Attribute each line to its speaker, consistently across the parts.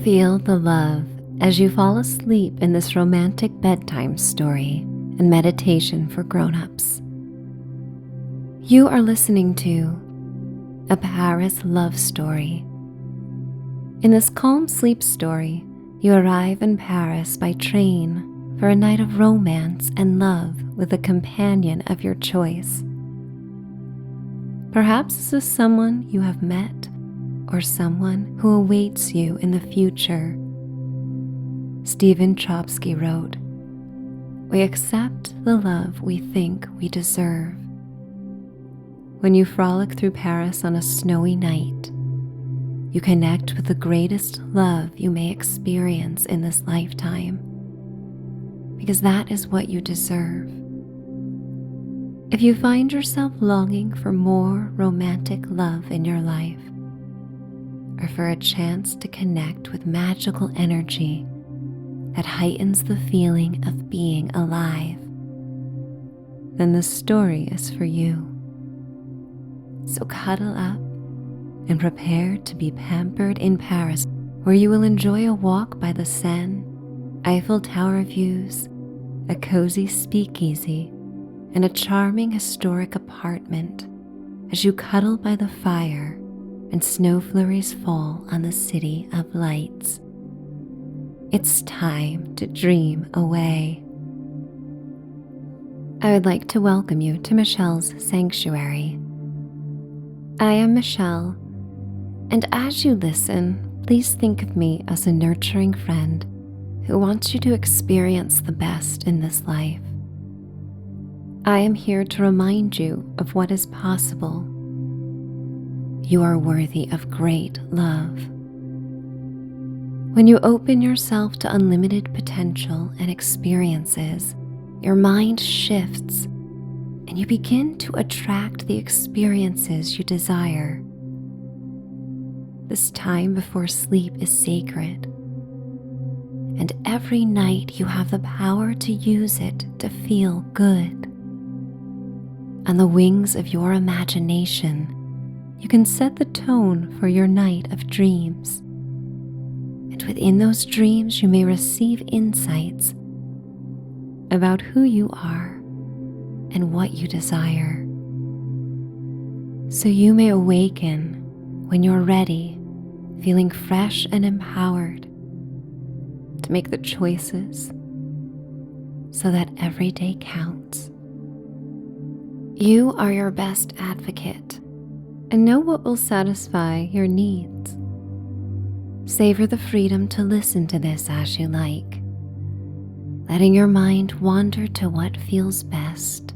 Speaker 1: Feel the love as you fall asleep in this romantic bedtime story and meditation for grown-ups. You are listening to a Paris love story. In this calm sleep story, you arrive in Paris by train for a night of romance and love with a companion of your choice. Perhaps this is someone you have met or someone who awaits you in the future. Stephen Chbosky wrote, "We accept the love we think we deserve." When you frolic through Paris on a snowy night, you connect with the greatest love you may experience in this lifetime, because that is what you deserve. If you find yourself longing for more romantic love in your life, or for a chance to connect with magical energy that heightens the feeling of being alive, then the story is for you. So cuddle up and prepare to be pampered in Paris, where you will enjoy a walk by the Seine, Eiffel Tower views, a cozy speakeasy, and a charming historic apartment as you cuddle by the fire and snow flurries fall on the city of lights. It's time to dream away. I would like to welcome you to Michelle's Sanctuary. I am Michelle, and as you listen, please think of me as a nurturing friend who wants you to experience the best in this life. I am here to remind you of what is possible. You are worthy of great love. When you open yourself to unlimited potential and experiences, your mind shifts and you begin to attract the experiences you desire. This time before sleep is sacred, and every night you have the power to use it to feel good. On the wings of your imagination, you can set the tone for your night of dreams. And within those dreams, you may receive insights about who you are and what you desire. So you may awaken when you're ready, feeling fresh and empowered to make the choices so that every day counts. You are your best advocate and know what will satisfy your needs. Savor the freedom to listen to this as you like, letting your mind wander to what feels best.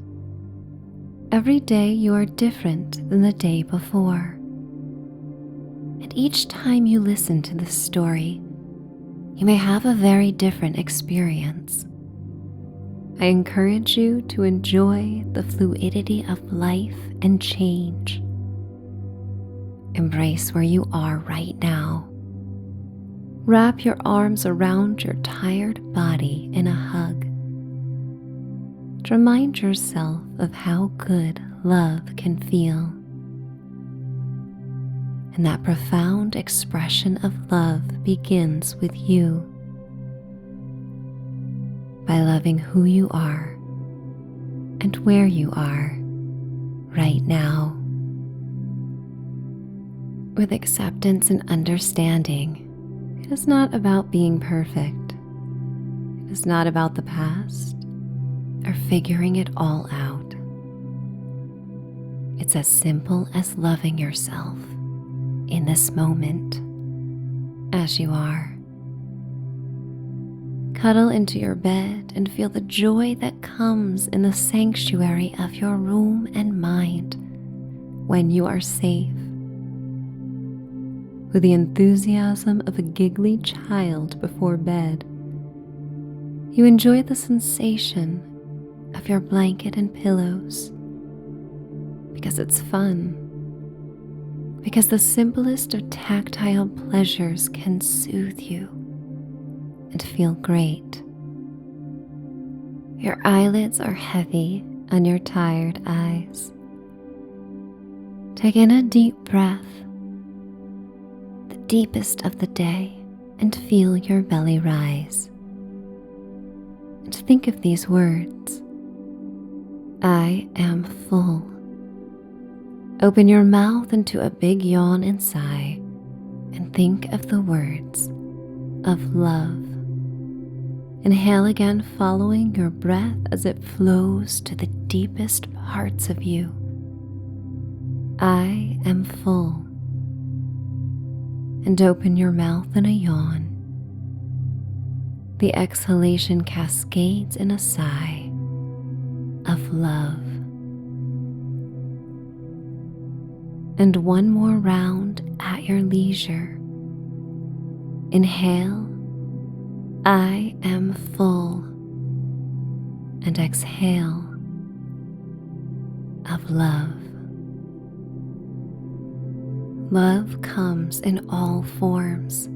Speaker 1: Every day you are different than the day before. And each time you listen to this story, you may have a very different experience. I encourage you to enjoy the fluidity of life and change. Embrace where you are right now. Wrap your arms around your tired body in a hug. To remind yourself of how good love can feel. And that profound expression of love begins with you. By loving who you are and where you are right now. With acceptance and understanding, it is not about being perfect. It is not about the past or figuring it all out. It's as simple as loving yourself in this moment as you are. Cuddle into your bed and feel the joy that comes in the sanctuary of your room and mind when you are safe. With the enthusiasm of a giggly child before bed, you enjoy the sensation of your blanket and pillows because it's fun, because the simplest of tactile pleasures can soothe you and feel great. Your eyelids are heavy on your tired eyes. Take in a deep breath, the deepest of the day, and feel your belly rise. And think of these words: I am full. Open your mouth into a big yawn and sigh, and think of the words of love. Inhale again, following your breath as it flows to the deepest parts of you. I am full. And open your mouth in a yawn. The exhalation cascades in a sigh of love. And one more round at your leisure. Inhale, I am full, and exhale, of love. Love comes in all forms,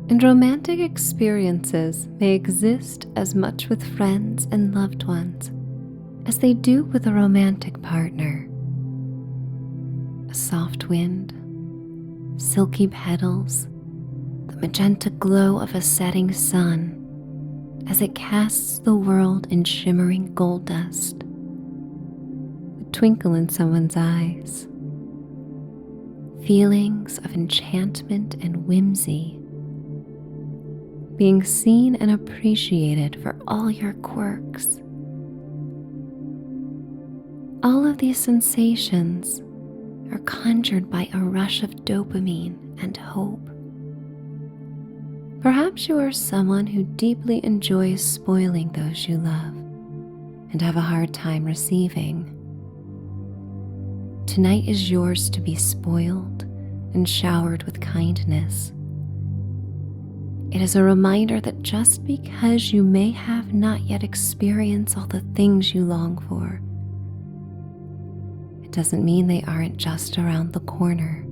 Speaker 1: and romantic experiences may exist as much with friends and loved ones as they do with a romantic partner. A soft wind, silky petals, the magenta glow of a setting sun as it casts the world in shimmering gold dust, the twinkle in someone's eyes, feelings of enchantment and whimsy, being seen and appreciated for all your quirks. All of these sensations are conjured by a rush of dopamine and hope. Perhaps you are someone who deeply enjoys spoiling those you love and have a hard time receiving. Tonight is yours to be spoiled and showered with kindness. It is a reminder that just because you may have not yet experienced all the things you long for, it doesn't mean they aren't just around the corner.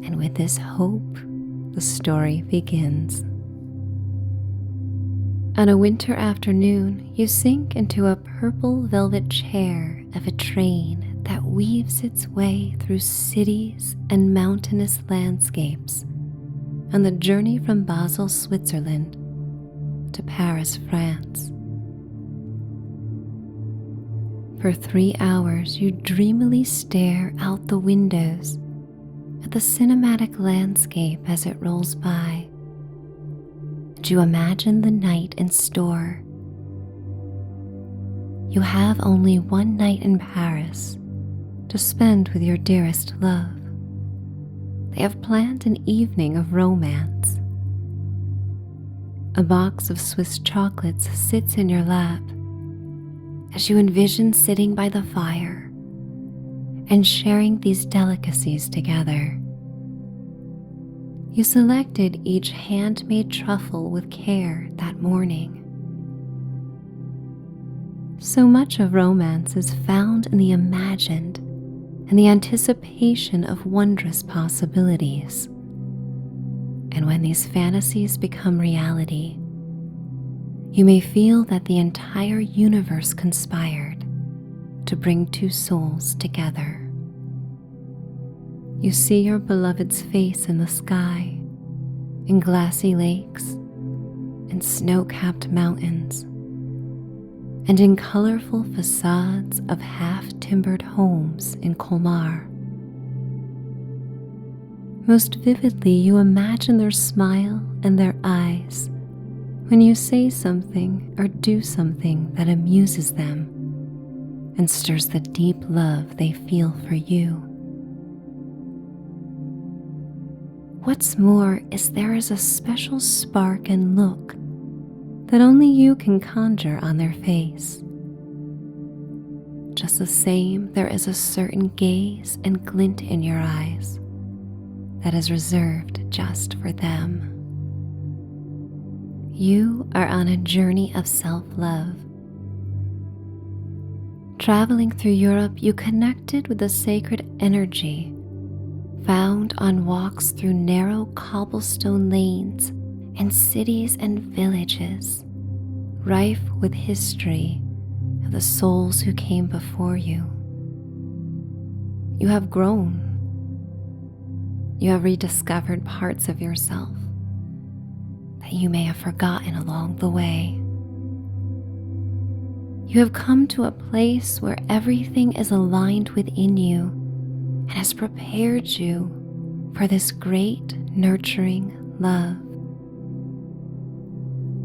Speaker 1: And with this hope, the story begins. On a winter afternoon, you sink into a purple velvet chair of a train that weaves its way through cities and mountainous landscapes on the journey from Basel, Switzerland to Paris, France. For 3 hours, you dreamily stare out the windows at the cinematic landscape as it rolls by, and you imagine the night in store. You have only one night in Paris to spend with your dearest love. They have planned an evening of romance. A box of Swiss chocolates sits in your lap as you envision sitting by the fire and sharing these delicacies together. You selected each handmade truffle with care that morning. So much of romance is found in the imagined and the anticipation of wondrous possibilities. And when these fantasies become reality, you may feel that the entire universe conspired to bring two souls together. You see your beloved's face in the sky, in glassy lakes, in snow-capped mountains, and in colorful facades of half-timbered homes in Colmar. Most vividly, you imagine their smile and their eyes when you say something or do something that amuses them and stirs the deep love they feel for you. What's more is there is a special spark and look that only you can conjure on their face. Just the same, there is a certain gaze and glint in your eyes that is reserved just for them. You are on a journey of self-love. Traveling through Europe, you connected with the sacred energy found on walks through narrow cobblestone lanes and cities and villages, rife with history of the souls who came before you. You have grown. You have rediscovered parts of yourself that you may have forgotten along the way. You have come to a place where everything is aligned within you and has prepared you for this great, nurturing love.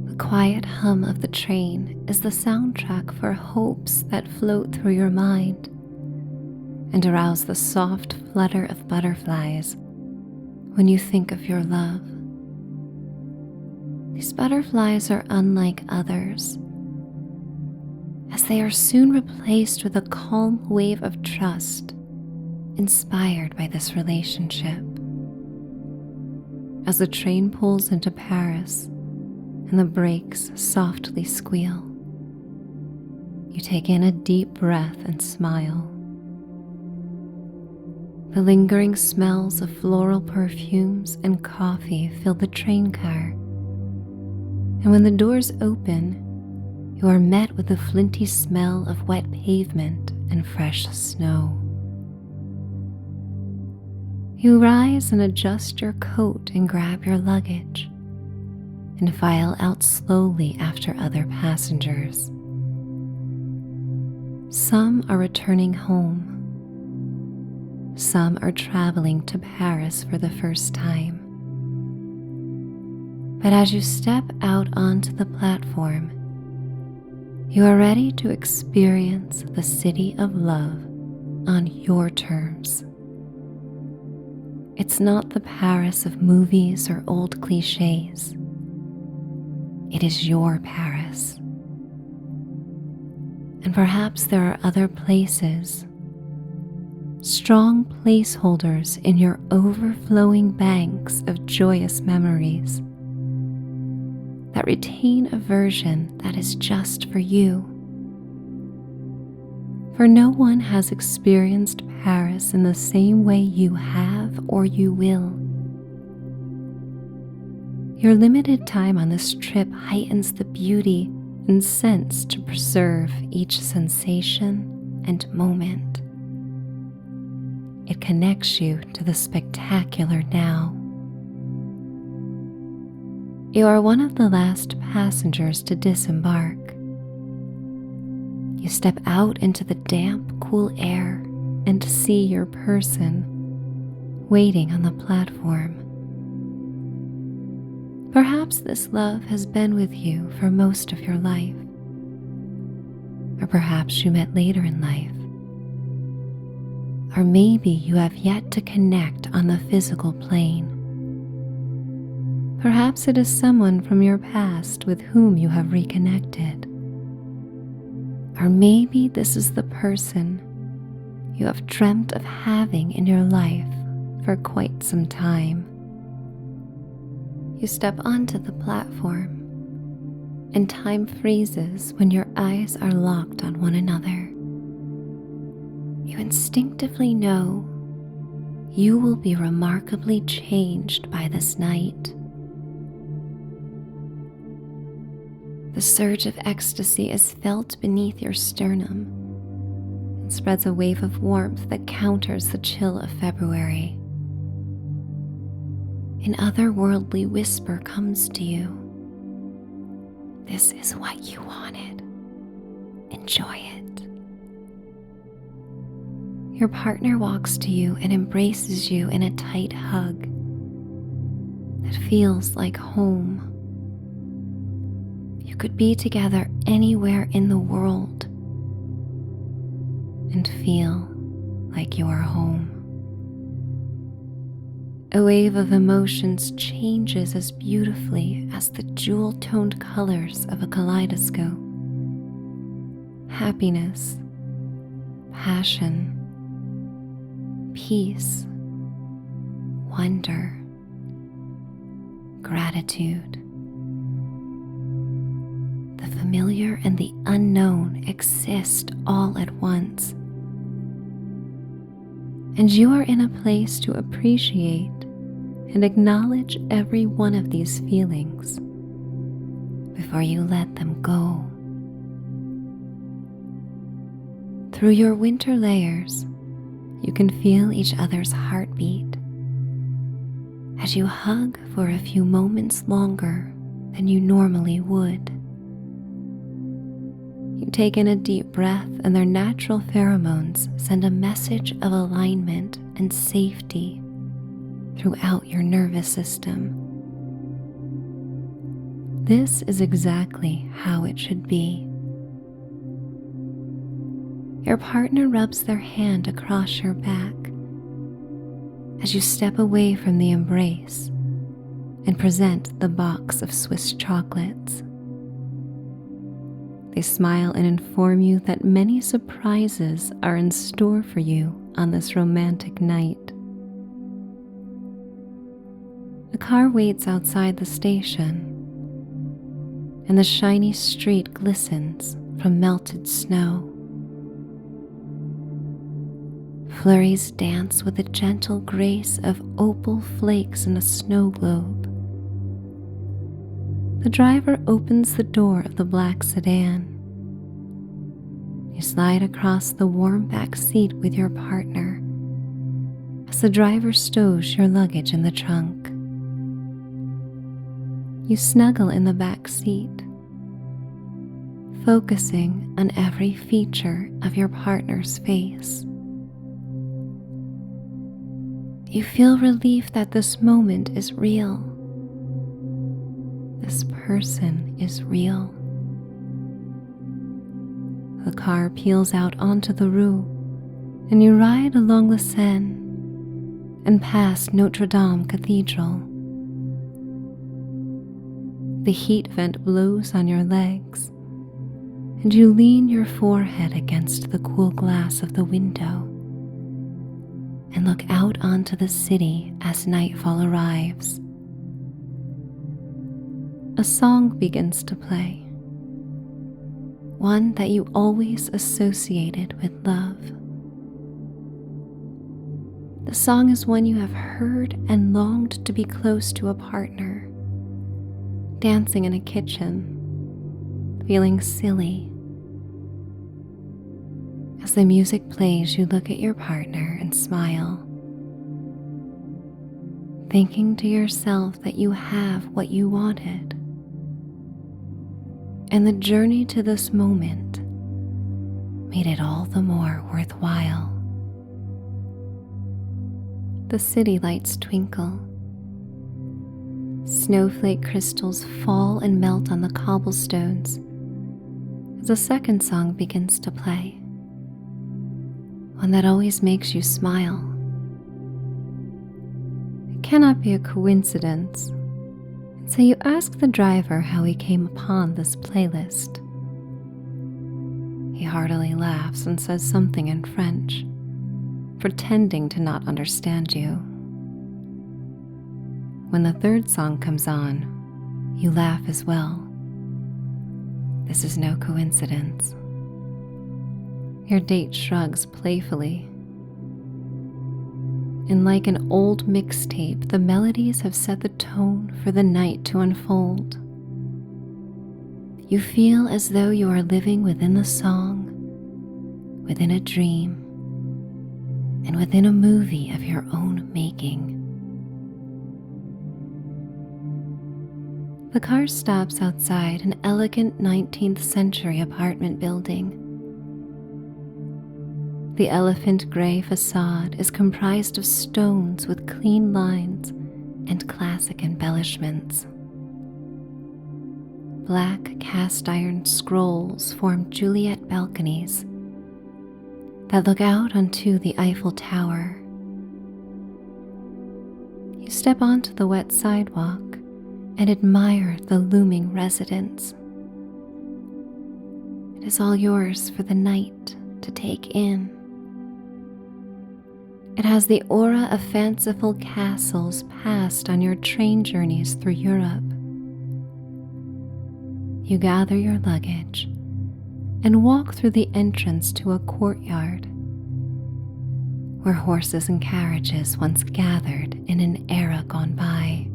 Speaker 1: The quiet hum of the train is the soundtrack for hopes that float through your mind and arouse the soft flutter of butterflies when you think of your love. These butterflies are unlike others, as they are soon replaced with a calm wave of trust inspired by this relationship. As the train pulls into Paris and the brakes softly squeal, you take in a deep breath and smile. The lingering smells of floral perfumes and coffee fill the train car, and when the doors open, you are met with the flinty smell of wet pavement and fresh snow. You rise and adjust your coat and grab your luggage, and file out slowly after other passengers. Some are returning home. Some are traveling to Paris for the first time. But as you step out onto the platform, you are ready to experience the city of love on your terms. It's not the Paris of movies or old cliches. It is your Paris. And perhaps there are other places, strong placeholders in your overflowing banks of joyous memories that retain a version that is just for you. For no one has experienced Paris in the same way you have or you will. Your limited time on this trip heightens the beauty and sense to preserve each sensation and moment. It connects you to the spectacular now. You are one of the last passengers to disembark. You step out into the damp, cool air and see your person waiting on the platform. Perhaps this love has been with you for most of your life, or perhaps you met later in life. Or maybe you have yet to connect on the physical plane. Perhaps it is someone from your past with whom you have reconnected. Or maybe this is the person you have dreamt of having in your life for quite some time. You step onto the platform, and time freezes when your eyes are locked on one another. You instinctively know you will be remarkably changed by this night. The surge of ecstasy is felt beneath your sternum and spreads a wave of warmth that counters the chill of February. An otherworldly whisper comes to you. This is what you wanted. Enjoy it. Your partner walks to you and embraces you in a tight hug that feels like home. You could be together anywhere in the world and feel like you are home. A wave of emotions changes as beautifully as the jewel-toned colors of a kaleidoscope. Happiness, passion, peace, wonder, gratitude. The familiar and the unknown exist all at once. And you are in a place to appreciate and acknowledge every one of these feelings before you let them go. Through your winter layers, you can feel each other's heartbeat as you hug for a few moments longer than you normally would. You take in a deep breath, and their natural pheromones send a message of alignment and safety throughout your nervous system. This is exactly how it should be. Your partner rubs their hand across your back as you step away from the embrace and present the box of Swiss chocolates. They smile and inform you that many surprises are in store for you on this romantic night. A car waits outside the station, and the shiny street glistens from melted snow. Flurries dance with the gentle grace of opal flakes in a snow globe. The driver opens the door of the black sedan. You slide across the warm back seat with your partner as the driver stows your luggage in the trunk. You snuggle in the back seat, focusing on every feature of your partner's face. You feel relief that this moment is real. This person is real. The car peels out onto the Rue, and you ride along the Seine and past Notre Dame Cathedral. The heat vent blows on your legs, and you lean your forehead against the cool glass of the window and look out onto the city as nightfall arrives. A song begins to play, one that you always associated with love. The song is one you have heard and longed to be close to a partner, dancing in a kitchen, feeling silly. As the music plays, you look at your partner and smile, thinking to yourself that you have what you wanted. And the journey to this moment made it all the more worthwhile. The city lights twinkle. Snowflake crystals fall and melt on the cobblestones as a second song begins to play, one that always makes you smile. It cannot be a coincidence, and so you ask the driver how he came upon this playlist. He heartily laughs and says something in French, pretending to not understand you. When the third song comes on, you laugh as well. This is no coincidence. Your date shrugs playfully. And like an old mixtape, the melodies have set the tone for the night to unfold. You feel as though you are living within the song, within a dream, and within a movie of your own making. The car stops outside an elegant 19th century apartment building. The elephant gray facade is comprised of stones with clean lines and classic embellishments. Black cast iron scrolls form Juliet balconies that look out onto the Eiffel Tower. You step onto the wet sidewalk and admire the looming residence. It is all yours for the night to take in. It has the aura of fanciful castles passed on your train journeys through Europe. You gather your luggage and walk through the entrance to a courtyard where horses and carriages once gathered in an era gone by.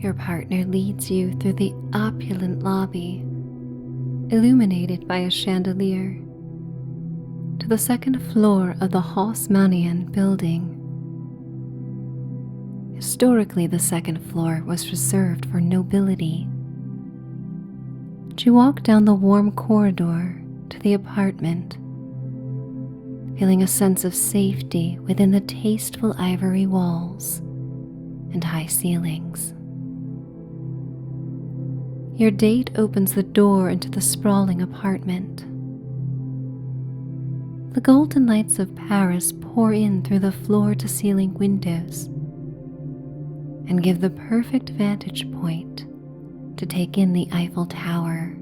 Speaker 1: Your partner leads you through the opulent lobby, illuminated by a chandelier, to the second floor of the Haussmannian building, Historically, the second floor was reserved for nobility. She walked down the warm corridor to the apartment, feeling a sense of safety within the tasteful ivory walls and high ceilings. Your date opens the door into the sprawling apartment. The golden lights of Paris pour in through the floor-to-ceiling windows and give the perfect vantage point to take in the Eiffel Tower.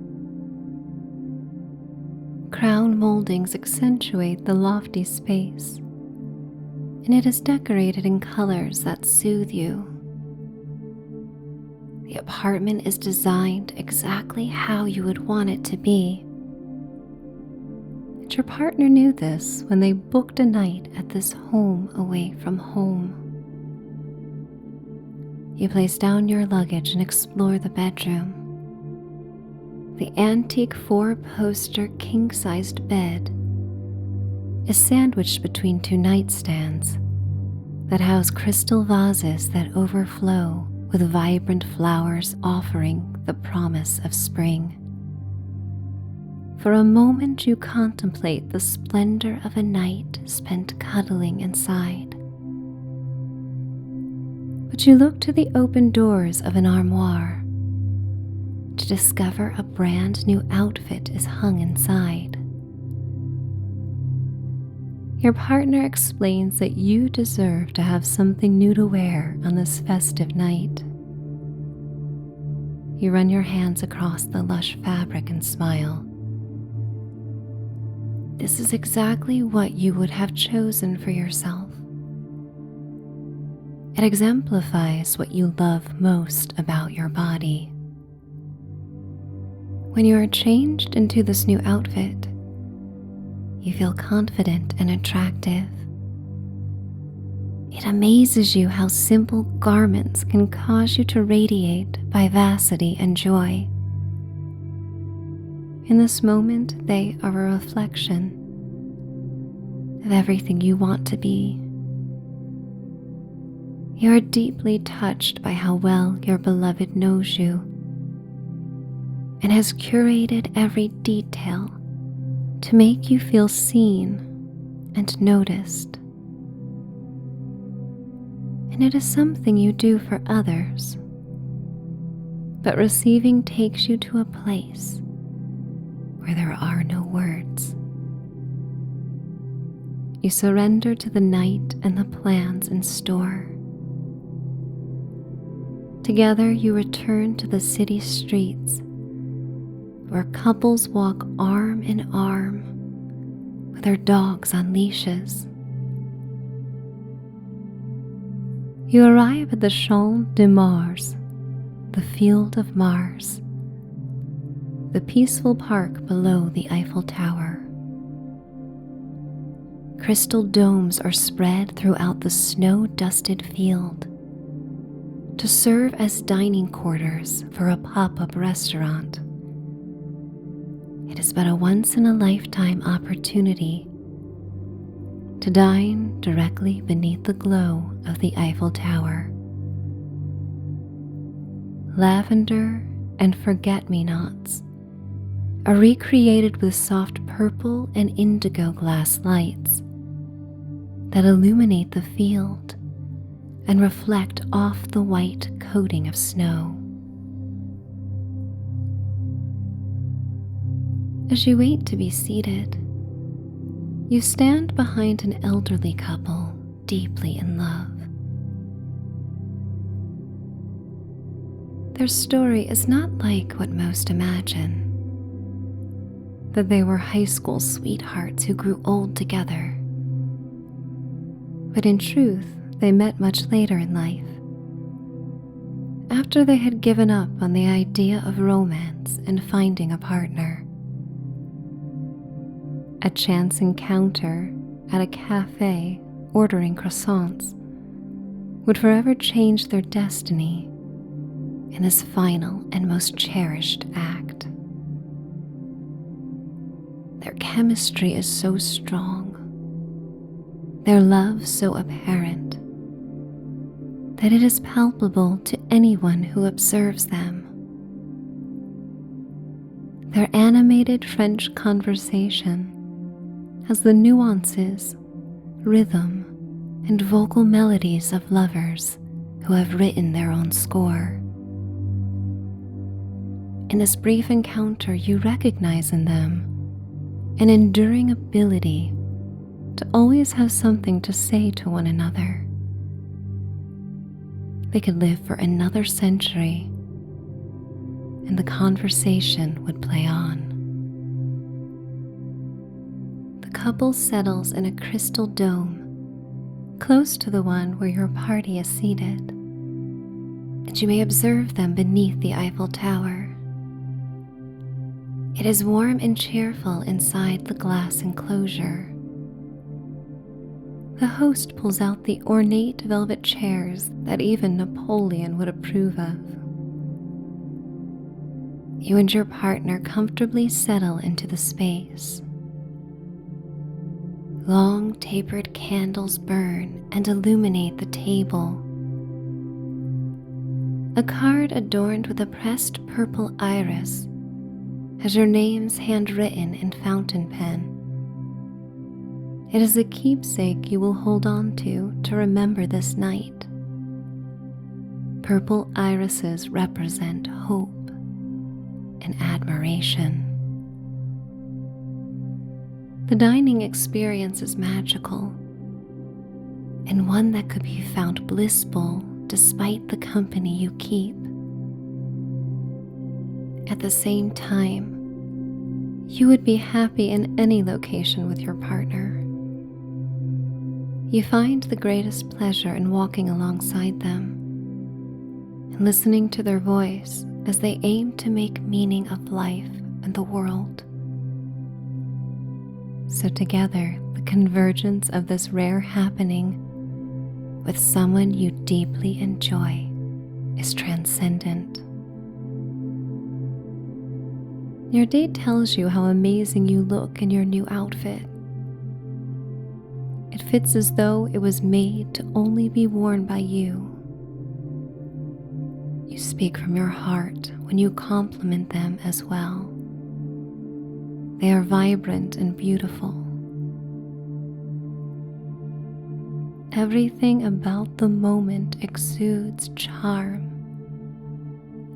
Speaker 1: Crown moldings accentuate the lofty space, and it is decorated in colors that soothe you. The apartment is designed exactly how you would want it to be. And your partner knew this when they booked a night at this home away from home. You place down your luggage and explore the bedroom. The antique four-poster king-sized bed is sandwiched between two nightstands that house crystal vases that overflow with vibrant flowers offering the promise of spring. For a moment you contemplate the splendor of a night spent cuddling inside. But you look to the open doors of an armoire to discover a brand new outfit is hung inside. Your partner explains that you deserve to have something new to wear on this festive night. You run your hands across the lush fabric and smile. This is exactly what you would have chosen for yourself. It exemplifies what you love most about your body. When you are changed into this new outfit, you feel confident and attractive. It amazes you how simple garments can cause you to radiate vivacity and joy. In this moment, they are a reflection of everything you want to be. You are deeply touched by how well your beloved knows you and has curated every detail to make you feel seen and noticed. And it is something you do for others, but receiving takes you to a place where there are no words. You surrender to the night and the plans in store. Together you return to the city streets where couples walk arm in arm with their dogs on leashes. You arrive at the Champ de Mars, the Field of Mars, the peaceful park below the Eiffel Tower. Crystal domes are spread throughout the snow-dusted field to serve as dining quarters for a pop-up restaurant. It is but a once-in-a-lifetime opportunity to dine directly beneath the glow of the Eiffel Tower. Lavender and forget-me-nots are recreated with soft purple and indigo glass lights that illuminate the field and reflect off the white coating of snow. As you wait to be seated, you stand behind an elderly couple deeply in love. Their story is not like what most imagine, that they were high school sweethearts who grew old together. But in truth, they met much later in life, after they had given up on the idea of romance and finding a partner. A chance encounter at a cafe ordering croissants would forever change their destiny in this final and most cherished act. Their chemistry is so strong, their love so apparent, that it is palpable to anyone who observes them. Their animated French conversation has the nuances, rhythm, and vocal melodies of lovers who have written their own score. In this brief encounter, you recognize in them an enduring ability to always have something to say to one another. They could live for another century, and the conversation would play on. The couple settles in a crystal dome close to the one where your party is seated, and you may observe them beneath the Eiffel Tower. It is warm and cheerful inside the glass enclosure. The host pulls out the ornate velvet chairs that even Napoleon would approve of. You and your partner comfortably settle into the space. Long tapered candles burn and illuminate the table. A card adorned with a pressed purple iris has your names handwritten in fountain pen. It is a keepsake you will hold on to remember this night. Purple irises represent hope and admiration. The dining experience is magical, and one that could be found blissful despite the company you keep. At the same time, you would be happy in any location with your partner. You find the greatest pleasure in walking alongside them and listening to their voice as they aim to make meaning of life and the world. So together, the convergence of this rare happening with someone you deeply enjoy is transcendent. Your date tells you how amazing you look in your new outfit. It fits as though it was made to only be worn by you. You speak from your heart when you compliment them as well. They are vibrant and beautiful. Everything about the moment exudes charm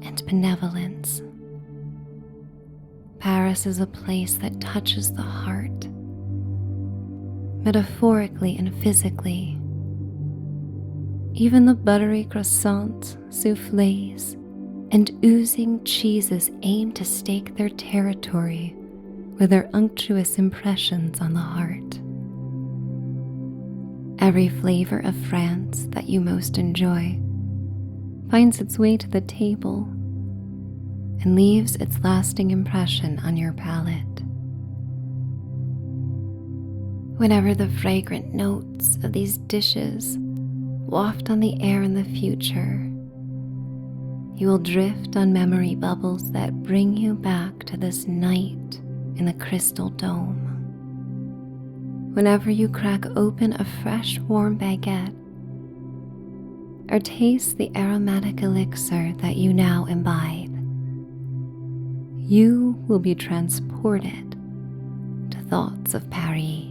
Speaker 1: and benevolence. Paris is a place that touches the heart, metaphorically and physically. Even the buttery croissants, soufflés, and oozing cheeses aim to stake their territory with their unctuous impressions on the heart. Every flavor of France that you most enjoy finds its way to the table and leaves its lasting impression on your palate. Whenever the fragrant notes of these dishes waft on the air in the future, you will drift on memory bubbles that bring you back to this night in the crystal dome. Whenever you crack open a fresh, warm baguette or taste the aromatic elixir that you now imbibe, you will be transported to thoughts of Paris.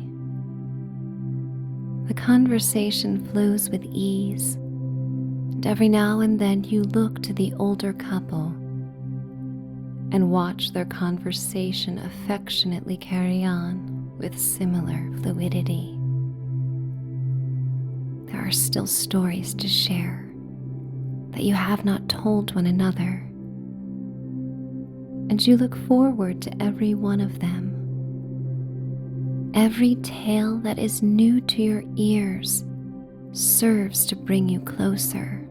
Speaker 1: The conversation flows with ease, and every now and then you look to the older couple and watch their conversation affectionately carry on with similar fluidity. There are still stories to share that you have not told one another, and you look forward to every one of them. Every tale that is new to your ears serves to bring you closer.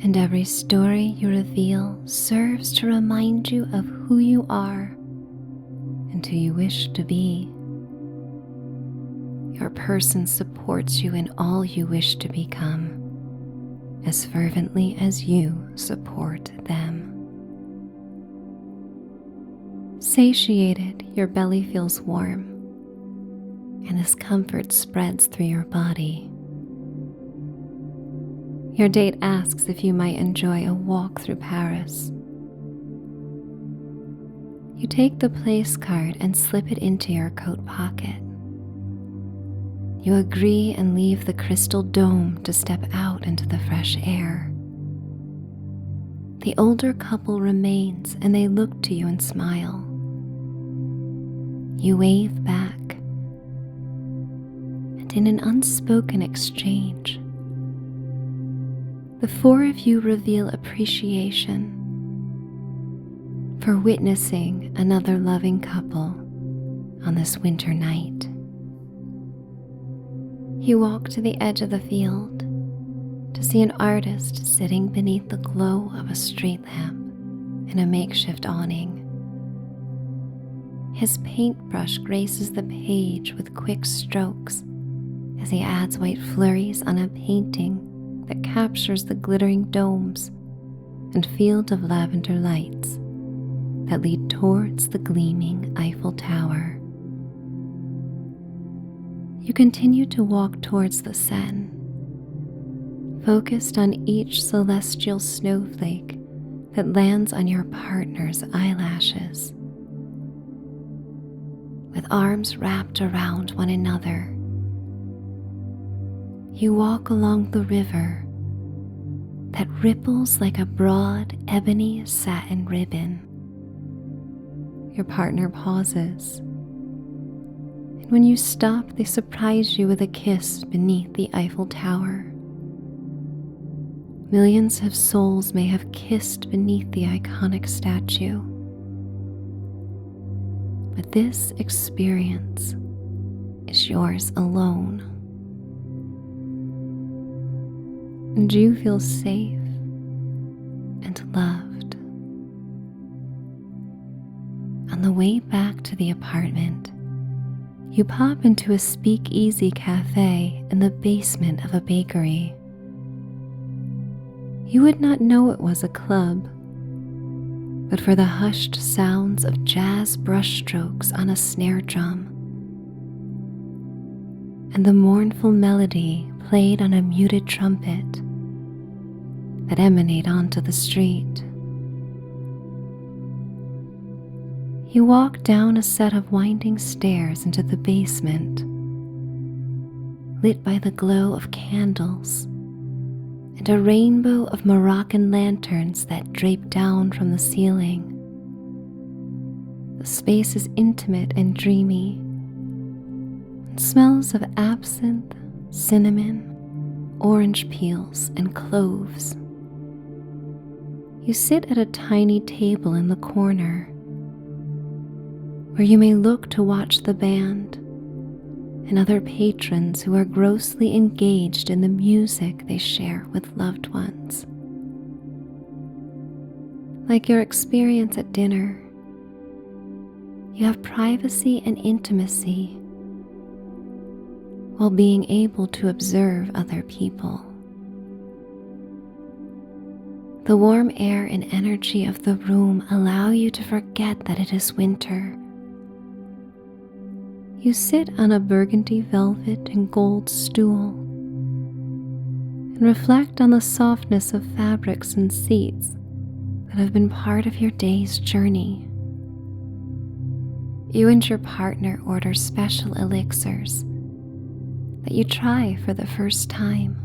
Speaker 1: And every story you reveal serves to remind you of who you are and who you wish to be. Your person supports you in all you wish to become, as fervently as you support them. Satiated, your belly feels warm, and this comfort spreads through your body. Your date asks if you might enjoy a walk through Paris. You take the place card and slip it into your coat pocket. You agree and leave the crystal dome to step out into the fresh air. The older couple remains and they look to you and smile. You wave back, and in an unspoken exchange, the four of you reveal appreciation for witnessing another loving couple on this winter night. You walk to the edge of the field to see an artist sitting beneath the glow of a street lamp in a makeshift awning. His paintbrush graces the page with quick strokes as he adds white flurries on a painting that captures the glittering domes and field of lavender lights that lead towards the gleaming Eiffel Tower. You continue to walk towards the Seine, focused on each celestial snowflake that lands on your partner's eyelashes. With arms wrapped around one another, you walk along the river that ripples like a broad ebony satin ribbon. Your partner pauses, and when you stop, they surprise you with a kiss beneath the Eiffel Tower. Millions of souls may have kissed beneath the iconic statue, but this experience is yours alone. And you feel safe and loved. On the way back to the apartment, you pop into a speakeasy cafe in the basement of a bakery. You would not know it was a club, but for the hushed sounds of jazz brushstrokes on a snare drum and the mournful melody played on a muted trumpet that emanate onto the street. You walk down a set of winding stairs into the basement, lit by the glow of candles and a rainbow of Moroccan lanterns that drape down from the ceiling. The space is intimate and dreamy, and smells of absinthe, cinnamon, orange peels, and cloves. You sit at a tiny table in the corner, where you may look to watch the band and other patrons who are grossly engaged in the music they share with loved ones. Like your experience at dinner, you have privacy and intimacy while being able to observe other people. The warm air and energy of the room allow you to forget that it is winter. You sit on a burgundy velvet and gold stool and reflect on the softness of fabrics and seats that have been part of your day's journey. You and your partner order special elixirs that you try for the first time,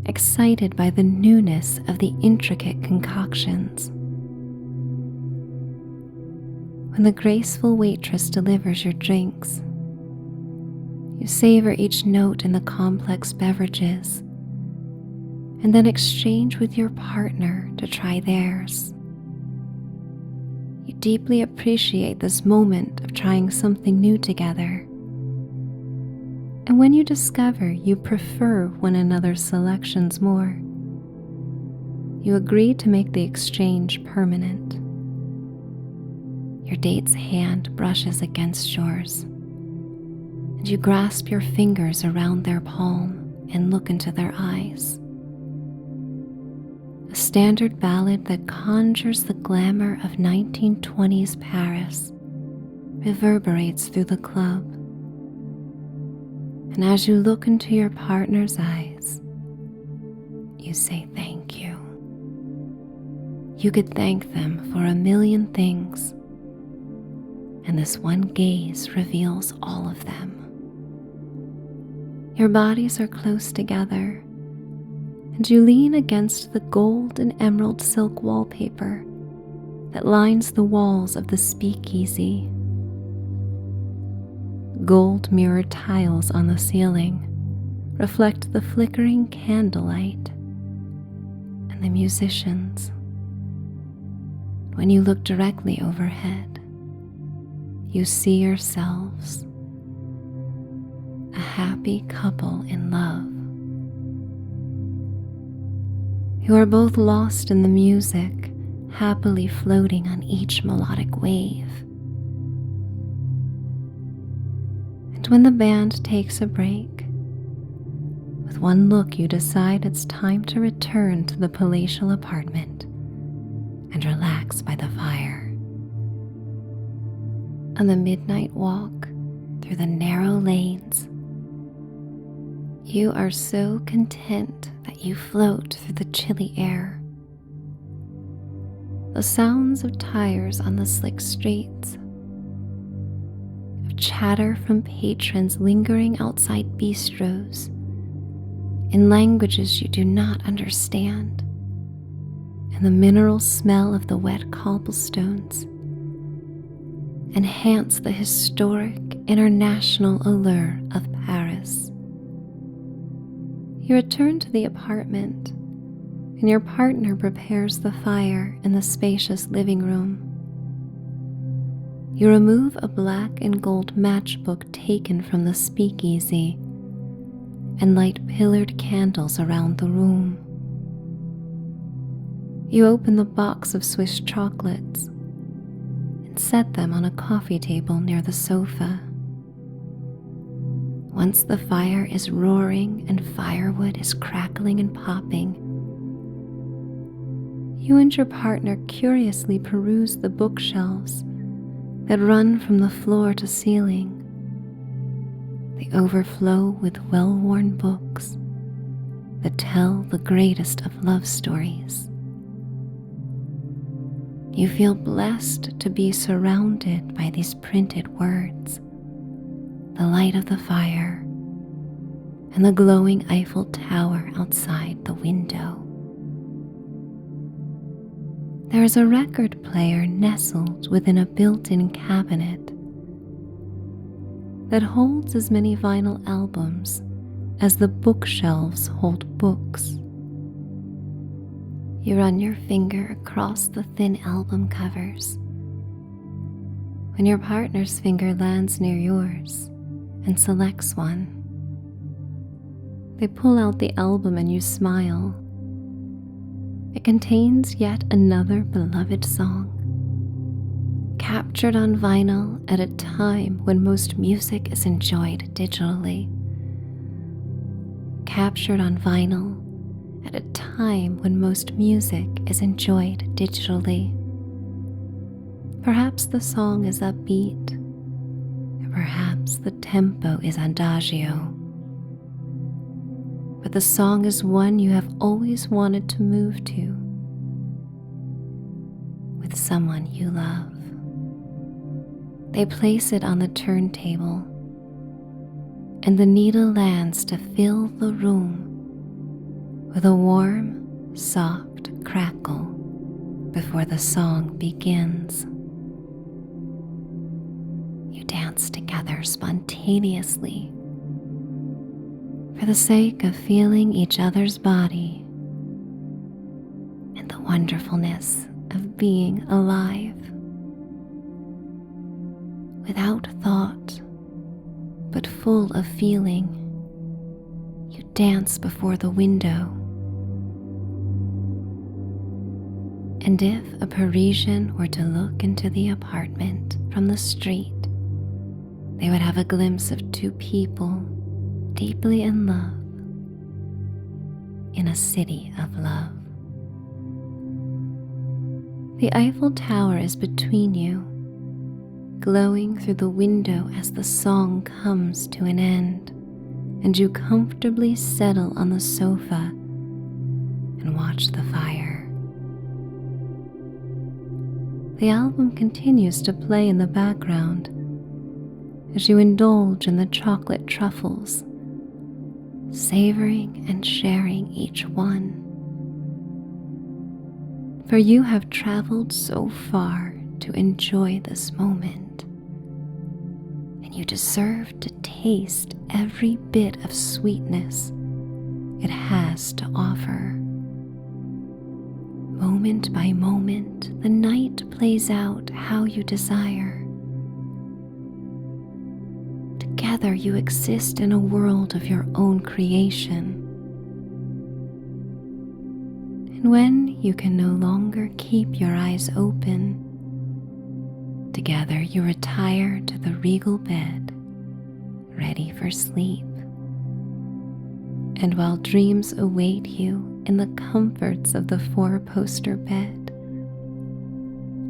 Speaker 1: excited by the newness of the intricate concoctions. When the graceful waitress delivers your drinks, you savor each note in the complex beverages and then exchange with your partner to try theirs. You deeply appreciate this moment of trying something new together. And when you discover you prefer one another's selections more, you agree to make the exchange permanent. Your date's hand brushes against yours, and you grasp your fingers around their palm and look into their eyes. A standard ballad that conjures the glamour of 1920s Paris reverberates through the club. And as you look into your partner's eyes, you say thank you. You could thank them for a million things, and this one gaze reveals all of them. Your bodies are close together, and you lean against the gold and emerald silk wallpaper that lines the walls of the speakeasy. Gold mirrored tiles on the ceiling reflect the flickering candlelight and the musicians. When you look directly overhead, you see yourselves, a happy couple in love. You are both lost in the music, happily floating on each melodic wave. And when the band takes a break, with one look you decide it's time to return to the palatial apartment and relax by the fire. On the midnight walk through the narrow lanes, you are so content that you float through the chilly air. The sounds of tires on the slick streets, of chatter from patrons lingering outside bistros in languages you do not understand, and the mineral smell of the wet cobblestones enhance the historic international allure of Paris. You return to the apartment, and your partner prepares the fire in the spacious living room. You remove a black and gold matchbook taken from the speakeasy and light pillared candles around the room. You open the box of Swiss chocolates and set them on a coffee table near the sofa. Once the fire is roaring and firewood is crackling and popping, you and your partner curiously peruse the bookshelves that run from the floor to ceiling. They overflow with well-worn books that tell the greatest of love stories. You feel blessed to be surrounded by these printed words, the light of the fire, and the glowing Eiffel Tower outside the window. There is a record player nestled within a built-in cabinet that holds as many vinyl albums as the bookshelves hold books. You run your finger across the thin album covers when your partner's finger lands near yours and selects one. They pull out the album and you smile. It contains yet another beloved song, captured on vinyl at a time when most music is enjoyed digitally. Captured on vinyl at a time when most music is enjoyed digitally. Perhaps the song is upbeat, or perhaps the tempo is adagio. But the song is one you have always wanted to move to with someone you love. They place it on the turntable, and the needle lands to fill the room with a warm, soft crackle before the song begins. You dance together spontaneously for the sake of feeling each other's body and the wonderfulness of being alive. Without thought, but full of feeling, you dance before the window. And if a Parisian were to look into the apartment from the street, they would have a glimpse of two people deeply in love in a city of love. The Eiffel Tower is between you, glowing through the window as the song comes to an end, and you comfortably settle on the sofa and watch the fire. The album continues to play in the background as you indulge in the chocolate truffles, savoring and sharing each one. For you have traveled so far to enjoy this moment, and you deserve to taste every bit of sweetness it has to offer. Moment by moment, the night plays out how you desire. Together you exist in a world of your own creation. And when you can no longer keep your eyes open, together you retire to the regal bed, ready for sleep. And while dreams await you in the comforts of the four-poster bed,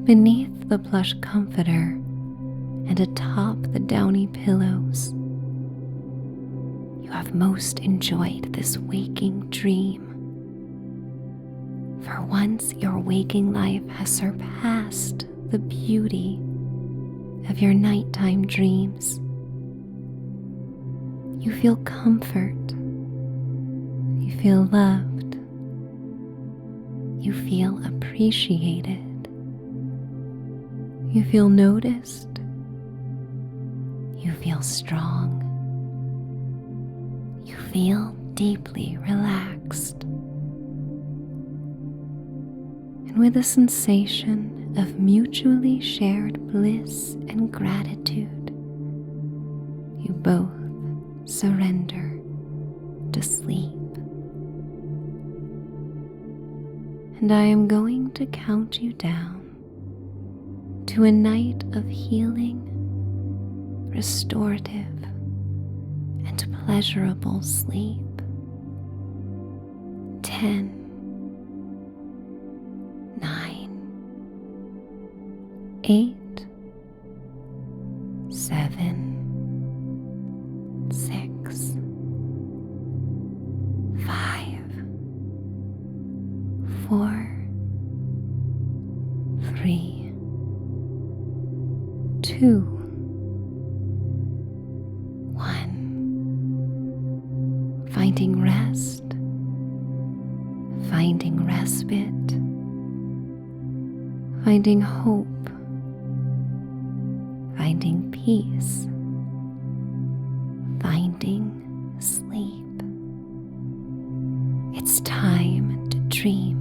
Speaker 1: beneath the plush comforter and atop the downy pillows, you have most enjoyed this waking dream. For once your waking life has surpassed the beauty of your nighttime dreams. You feel comfort. You feel loved. You feel appreciated. You feel noticed. You feel strong. You feel deeply relaxed. And with a sensation of mutually shared bliss and gratitude, you both surrender to sleep. And I am going to count you down to a night of healing, restorative, and pleasurable sleep. 10, 9, 8, 7, 6, 5, 4, 3, 2, 1. Finding rest, finding respite, finding hope, finding peace, finding sleep. It's time to dream.